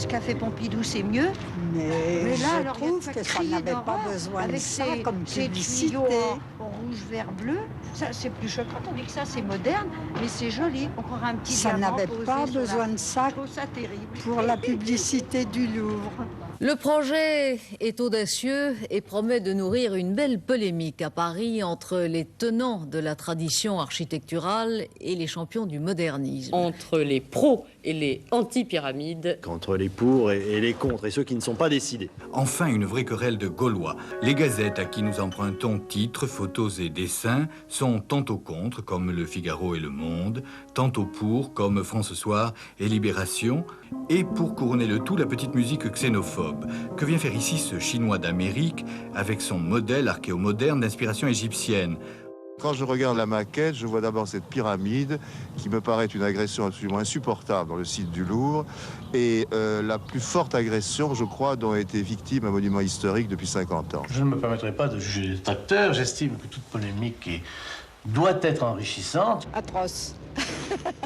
ce qu'a fait Pompidou, c'est mieux. Mais là, je alors, trouve que ça n'avait pas besoin de ça comme publicité. En rouge, vert, bleu, ça c'est plus choquant, tandis que ça c'est moderne, mais c'est joli. On croirait un petit Ça diamant n'avait posé pas sur besoin de ça Je trouve ça terrible. pour la publicité du Louvre. Le projet est audacieux et promet de nourrir une belle polémique à Paris entre les tenants de la tradition architecturale et les champions du modernisme. Entre les pros et les anti-pyramides. Entre les pour et les contre, et ceux qui ne sont pas décidés. Enfin, une vraie querelle de Gaulois. Les gazettes à qui nous empruntons titres, photos et dessins sont tantôt contre, comme Le Figaro et Le Monde, tantôt pour, comme France Soir et Libération, et pour couronner le tout, la petite musique xénophobe. Que vient faire ici ce Chinois d'Amérique avec son modèle archéomoderne d'inspiration égyptienne? Quand je regarde la maquette, je vois d'abord cette pyramide qui me paraît une agression absolument insupportable dans le site du Louvre et la plus forte agression, je crois, dont a été victime un monument historique depuis 50 ans. Je ne me permettrai pas de juger les détracteurs. J'estime que toute polémique doit être enrichissante. Atroce.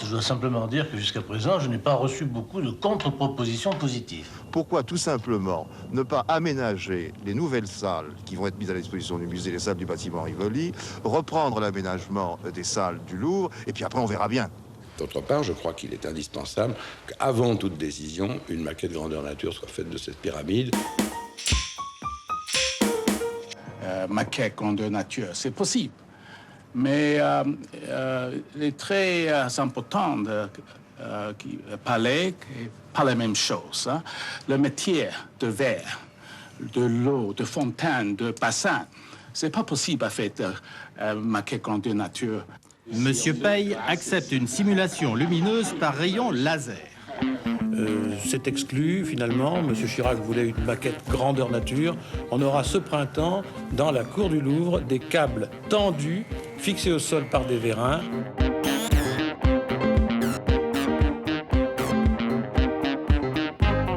Je dois simplement dire que jusqu'à présent, je n'ai pas reçu beaucoup de contre-propositions positives. Pourquoi tout simplement ne pas aménager les nouvelles salles qui vont être mises à la disposition du musée, les salles du bâtiment Rivoli, reprendre l'aménagement des salles du Louvre, et puis après on verra bien. D'autre part, je crois qu'il est indispensable qu'avant toute décision, une maquette grandeur nature soit faite de cette pyramide. Maquette grandeur nature, c'est possible. Mais les très importants palais, pas la même chose. Hein. Le métier de verre, de l'eau, de fontaine, de bassin, c'est pas possible à faire maquette grandeur nature. Monsieur Paye accepte une simulation lumineuse par rayon laser. C'est exclu, finalement. Monsieur Chirac voulait une maquette grandeur nature. On aura ce printemps, dans la cour du Louvre, des câbles tendus, fixés au sol par des vérins.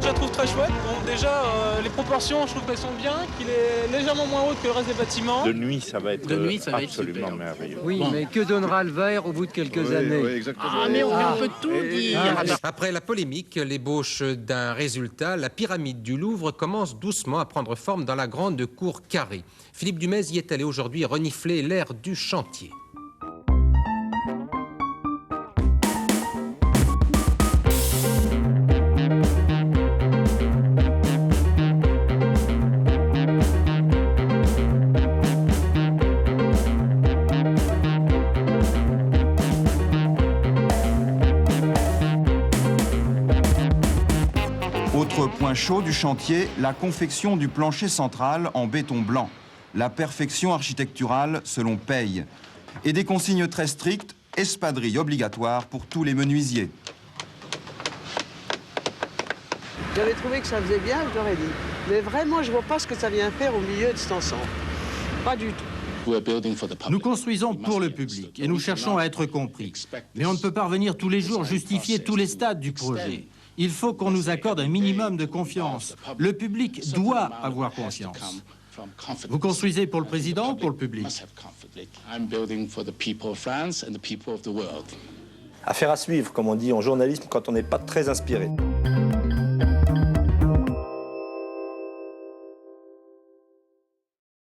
Je la trouve très chouette. Bon, déjà, les proportions, je trouve qu'elles sont bien, qu'il est légèrement moins haut que le reste des bâtiments. De nuit, ça va être absolument merveilleux. Oui, mais que donnera le verre au bout de quelques années? Oui, exactement. Ah, mais on peut tout dire. Après la polémique, l'ébauche d'un résultat, la pyramide du Louvre commence doucement à prendre forme dans la grande cour carrée. Philippe Dumez y est allé aujourd'hui renifler l'air du chantier. Autre point chaud du chantier, la confection du plancher central en béton blanc. La perfection architecturale selon Paye. Et des consignes très strictes, espadrilles obligatoires pour tous les menuisiers. J'avais trouvé que ça faisait bien, je l'aurais dit. Mais vraiment, je vois pas ce que ça vient faire au milieu de cet ensemble. Pas du tout. Nous construisons pour le public et nous cherchons à être compris. Mais on ne peut pas revenir tous les jours justifier tous les stades du projet. Il faut qu'on nous accorde un minimum de confiance. Le public doit avoir confiance. Vous construisez pour le président ou pour le public? Affaire à suivre, comme on dit en journalisme quand on n'est pas très inspiré.